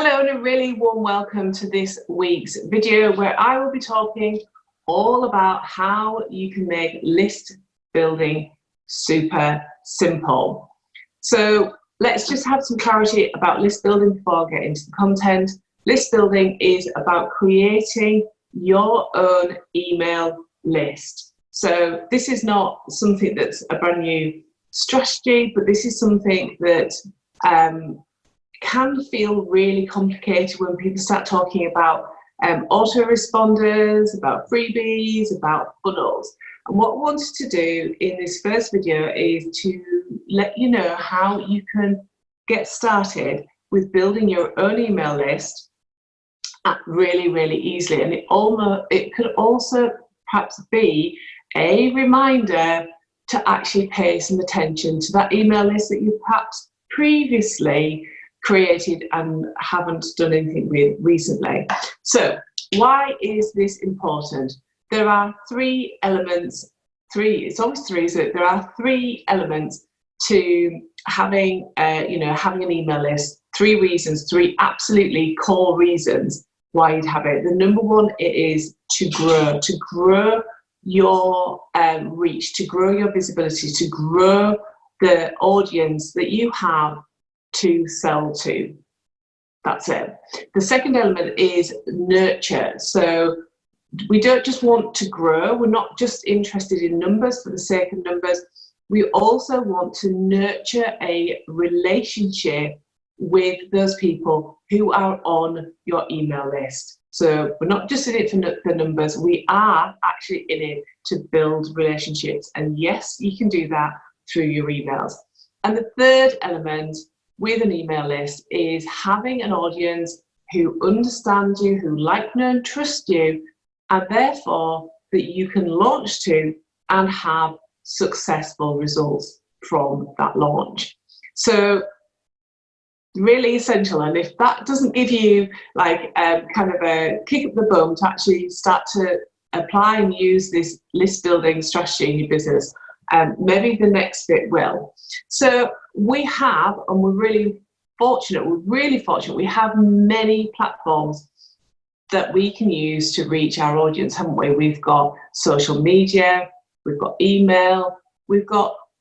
Hello and a really warm welcome to this week's video where I will be talking all about how you can make list building super simple. So let's just have some clarity about list building before I get into the content. List building is about creating your own email list. So this is not something that's a brand new strategy, but this is something that can feel really complicated when people start talking about autoresponders, about freebies, about funnels. And what I wanted to do in this first video is to let you know how you can get started with building your own email list really easily. And it could also perhaps be a reminder to actually pay some attention to that email list that you perhaps previously created and haven't done anything with recently. So why is this important? There are three elements, it's always three, so there are three elements to having having an email list. Three reasons, three absolutely core reasons why you'd have it. The number one, it is to grow your reach, to grow your visibility, to grow the audience that you have to sell to. That's it. The second element is nurture. So we don't just want to grow. We're not just interested in numbers for the sake of numbers. We also want to nurture a relationship with those people who are on your email list. So we're not just in it for the numbers. We are actually in it to build relationships. And yes, you can do that through your emails. And the third element with an email list is having an audience who understand you, who like, know and trust you, and therefore that you can launch to and have successful results from that launch. So really essential. And if that doesn't give you like kind of a kick up the bum to actually start to apply and use this list building strategy in your business, maybe the next bit will. So we have, and we're really fortunate, we have many platforms that we can use to reach our audience, haven't we? We've got social media, we've got email,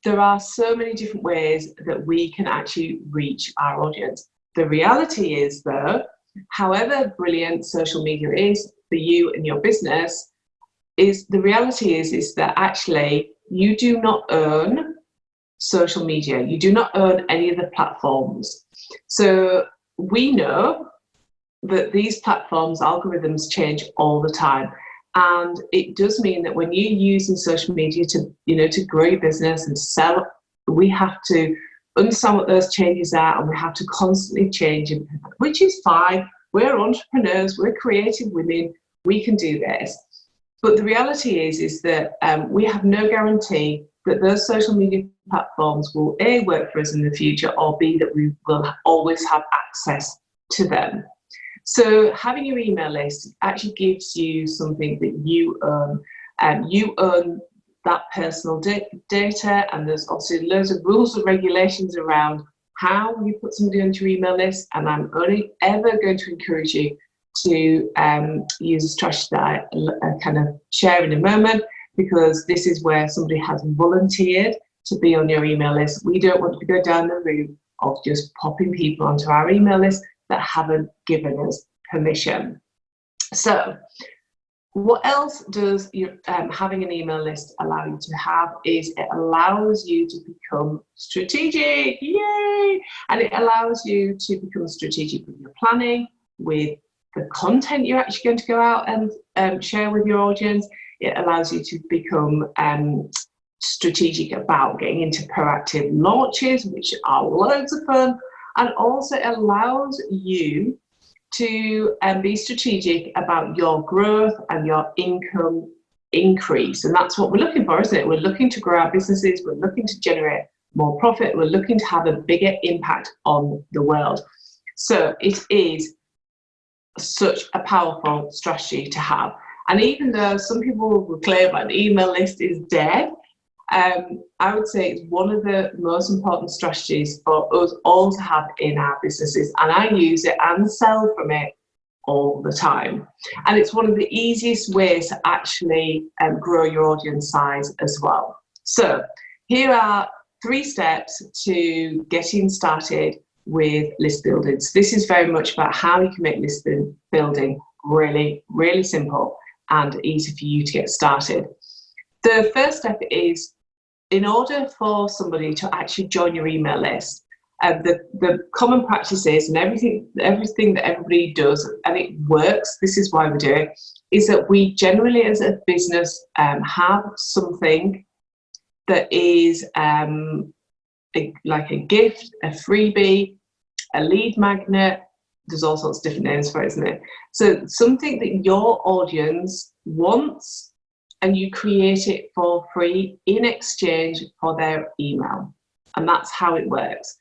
there are so many different ways that we can actually reach our audience. The reality is though, however brilliant social media is for you and your business, the reality is that actually you do not own social media. You do not own any of the platforms. So we know that these platforms, algorithms change all the time. And it does mean that when you're using social media to grow your business and sell, we have to understand what those changes are, and we have to constantly change it, which is fine. We're entrepreneurs, we're creative women, we can do this. But the reality is that we have no guarantee that those social media platforms will A, work for us in the future, or B, that we will always have access to them. So having your email list actually gives you something that you own. You own that personal data, and there's obviously loads of rules and regulations around how you put somebody onto your email list, and I'm only ever going to encourage you to use a strategy that I kind of share in a moment, because this is where somebody has volunteered to be on your email list. We don't want to go down the route of just popping people onto our email list that haven't given us permission. So what else does having an email list allow you to have is it allows you to become strategic, yay! And it allows you to become strategic with your planning, with the content you're actually going to go out and share with your audience. It allows you to become strategic about getting into proactive launches, which are loads of fun, and also allows you to be strategic about your growth and your income increase. And that's what we're looking for, isn't it? We're looking to grow our businesses, we're looking to generate more profit, we're looking to have a bigger impact on the world. So it is such a powerful strategy to have. And even though some people will claim an email list is dead, I would say it's one of the most important strategies for us all to have in our businesses, and I use it and sell from it all the time. And it's one of the easiest ways to actually grow your audience size as well. So here are 3 steps to getting started with list building. So this is very much about how you can make list building really, really simple and easy for you to get started. The first step is, in order for somebody to actually join your email list, the common practices and everything that everybody does, and it works, this is why we do it, is that we generally as a business have something that is like a gift, a freebie, a lead magnet. There's all sorts of different names for it, isn't it? So something that your audience wants, and you create it for free in exchange for their email. And that's how it works.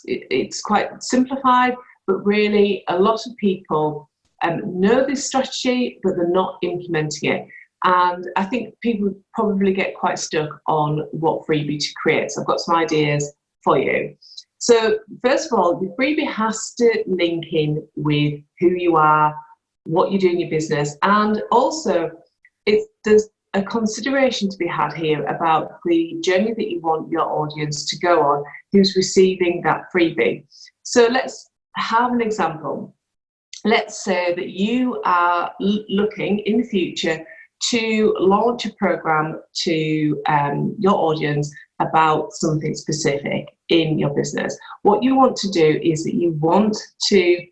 It's quite simplified, but really a lot of people know this strategy, but they're not implementing it. And I think people probably get quite stuck on what freebie to create. So I've got some ideas for you. So first of all, the freebie has to link in with who you are, what you do in your business, and also there's a consideration to be had here about the journey that you want your audience to go on who's receiving that freebie. So let's have an example. Let's say that you are looking in the future to launch a program to your audience about something specific in your business. What you want to do is that you want to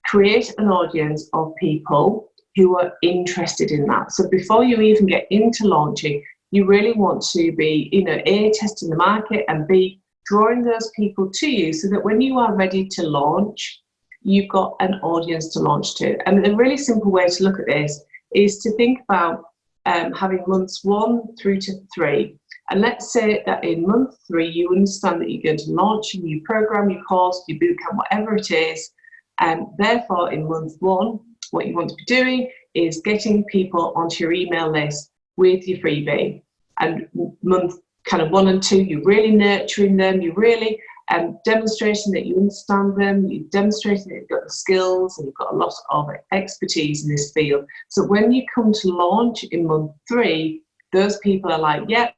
create an audience of people who are interested in that. So before you even get into launching, you really want to be, A, testing the market, and B, drawing those people to you so that when you are ready to launch, you've got an audience to launch to. And a really simple way to look at this is to think about having months 1 through to 3. And let's say that in month 3, you understand that you're going to launch a new program, your course, your bootcamp, whatever it is. And therefore, in month 1, what you want to be doing is getting people onto your email list with your freebie. And month kind of 1 and 2, you're really nurturing them, you're really demonstrating that you understand them, you're demonstrating that you've got the skills and you've got a lot of expertise in this field. So when you come to launch in month 3, those people are like, yep,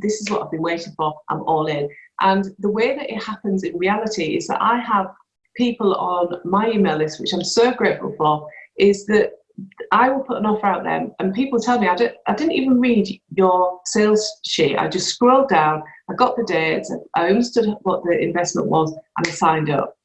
this is what I've been waiting for, I'm all in. And the way that it happens in reality is that I have people on my email list, which I'm so grateful for, is that I will put an offer out there and people tell me, I didn't even read your sales sheet. I just scrolled down, I got the dates, I understood what the investment was, and I signed up.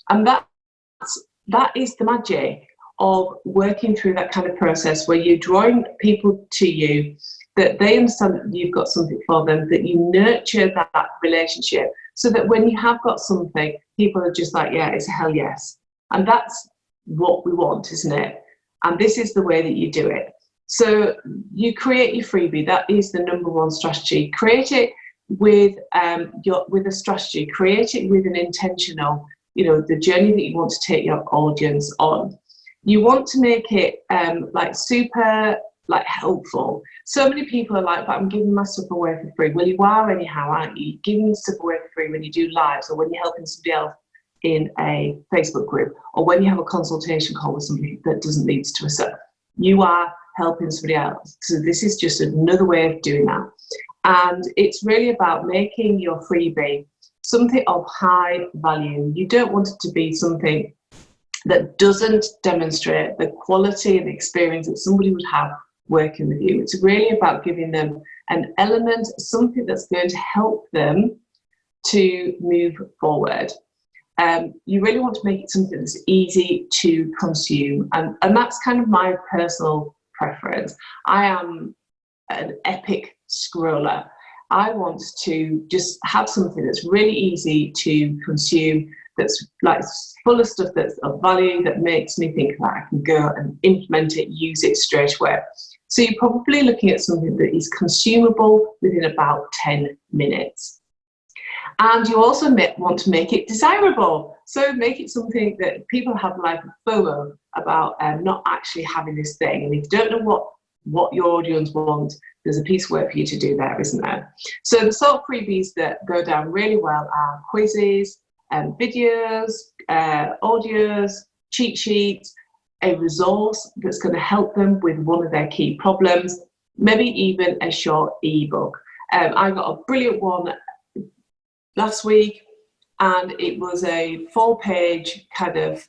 And that is the magic of working through that kind of process where you're drawing people to you, that they understand that you've got something for them, that you nurture that relationship so that when you have got something, people are just like, yeah, it's a hell yes. And that's what we want, isn't it? And this is the way that you do it. So you create your freebie. That is the number 1 strategy. Create it with a strategy. Create it with an intentional, the journey that you want to take your audience on. You want to make it super helpful. So many people are like, but I'm giving my stuff away for free. Well, you are anyhow, aren't you? Giving stuff away for free when you do lives or when you're helping somebody else in a Facebook group, or when you have a consultation call with somebody that doesn't lead to a sale. You are helping somebody else. So this is just another way of doing that. And it's really about making your freebie something of high value. You don't want it to be something that doesn't demonstrate the quality and the experience that somebody would have working with you. It's really about giving them an element, something that's going to help them to move forward. You really want to make it something that's easy to consume, and that's kind of my personal preference. I am an epic scroller. I want to just have something that's really easy to consume, that's like full of stuff that's of value, that makes me think that I can go and implement it, use it straight away. So you're probably looking at something that is consumable within about 10 minutes. And you also want to make it desirable. So make it something that people have like a FOMO about not actually having this thing. And if you don't know what your audience wants, there's a piece of work for you to do there, isn't there? So the sort of freebies that go down really well are quizzes, videos, audios, cheat sheets, a resource that's going to help them with one of their key problems, maybe even a short ebook. I got a brilliant one last week, and it was a 4-page kind of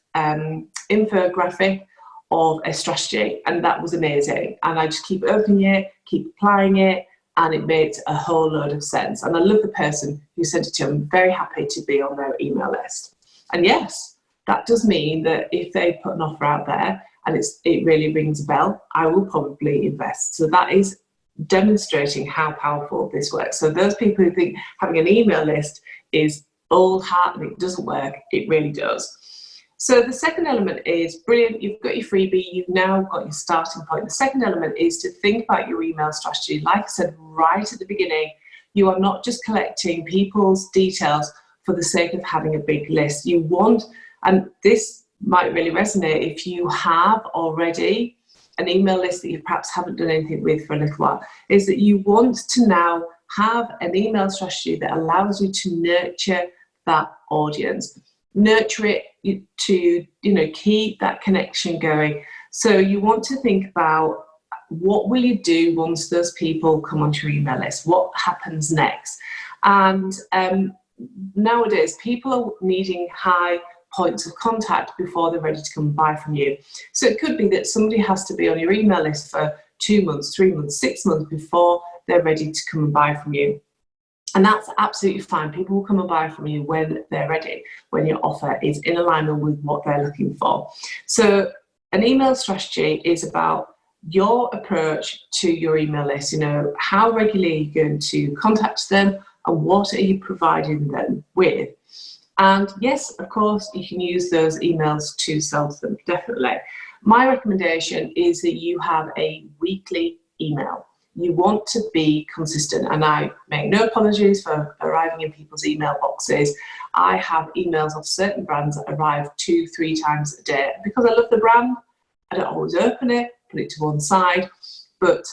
infographic of a strategy, and that was amazing. And I just keep opening it, keep applying it, and it makes a whole load of sense. And I love the person who sent it to me. I'm very happy to be on their email list. And yes, that does mean that if they put an offer out there and it really rings a bell, I will probably invest. So that is demonstrating how powerful this works. So those people who think having an email list is old hat and it doesn't work, it really does. So the second element is brilliant. You've got your freebie, you've now got your starting point. The second element is to think about your email strategy. Like I said right at the beginning, you are not just collecting people's details for the sake of having a big list. You want, and this might really resonate if you have already an email list that you perhaps haven't done anything with for a little while, is that you want to now have an email strategy that allows you to nurture that audience. Nurture it to, keep that connection going. So you want to think about what will you do once those people come onto your email list? What happens next? And nowadays, people are needing high points of contact before they're ready to come and buy from you. So it could be that somebody has to be on your email list for 2 months, 3 months, 6 months before they're ready to come and buy from you. And that's absolutely fine. People will come and buy from you when they're ready, when your offer is in alignment with what they're looking for. So an email strategy is about your approach to your email list. How regularly are you going to contact them and what are you providing them with? And yes, of course, you can use those emails to sell to them, definitely. My recommendation is that you have a weekly email. You want to be consistent, and I make no apologies for arriving in people's email boxes. I have emails of certain brands that arrive 2-3 times a day. Because I love the brand, I don't always open it, put it to one side. But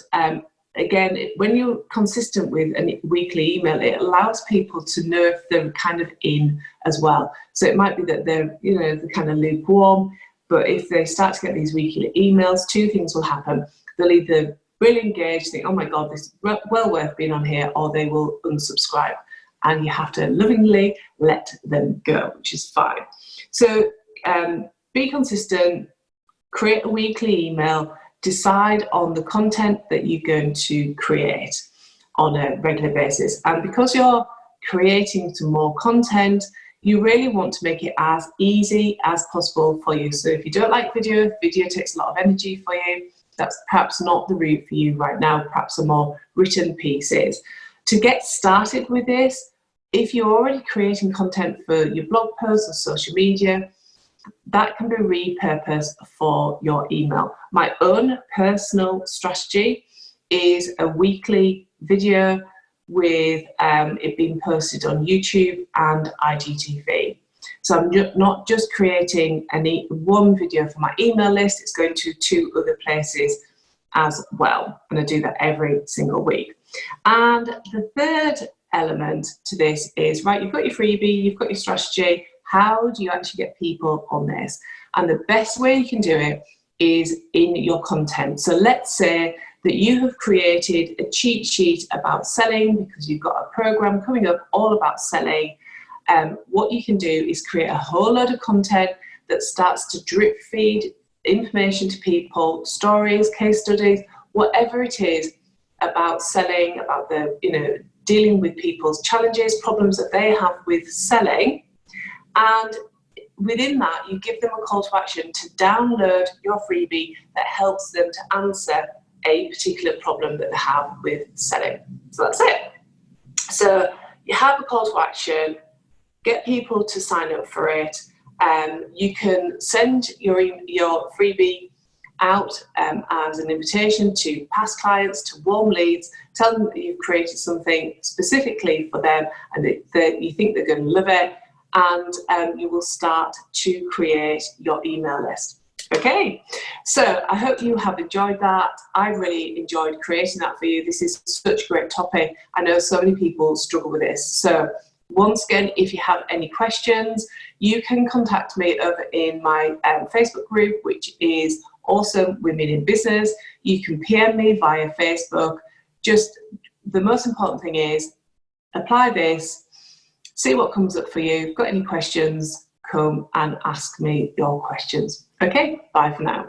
again, when you're consistent with a weekly email, it allows people to know if they're kind of in as well. So it might be that they're, they're kind of lukewarm, but if they start to get these weekly emails, 2 things will happen. They'll either really engaged, think, oh my God, this is well worth being on here, or they will unsubscribe. And you have to lovingly let them go, which is fine. So be consistent, create a weekly email, decide on the content that you're going to create on a regular basis. And because you're creating some more content, you really want to make it as easy as possible for you. So if you don't like video takes a lot of energy for you, that's perhaps not the route for you right now, perhaps a more written pieces. To get started with this, if you're already creating content for your blog posts or social media, that can be repurposed for your email. My own personal strategy is a weekly video with it being posted on YouTube and IGTV. So I'm not just creating one video for my email list, it's going to 2 other places as well. And I do that every single week. And the third element to this is, right, you've got your freebie, you've got your strategy, how do you actually get people on this? And the best way you can do it is in your content. So let's say that you have created a cheat sheet about selling because you've got a program coming up all about selling. What you can do is create a whole load of content that starts to drip feed information to people, stories, case studies, whatever it is about selling, about the, dealing with people's challenges, problems that they have with selling. And within that, you give them a call to action to download your freebie that helps them to answer a particular problem that they have with selling. So that's it. So you have a call to action, get people to sign up for it. You can send your freebie out as an invitation to past clients, to warm leads, tell them that you've created something specifically for them and that you think they're going to love it, and you will start to create your email list. Okay, so I hope you have enjoyed that. I really enjoyed creating that for you. This is such a great topic. I know so many people struggle with this. So once again, if you have any questions, you can contact me over in my Facebook group, which is Awesome Women in Business. You can PM me via Facebook. Just the most important thing is apply this, see what comes up for you. If you've got any questions, come and ask me your questions. Okay, bye for now.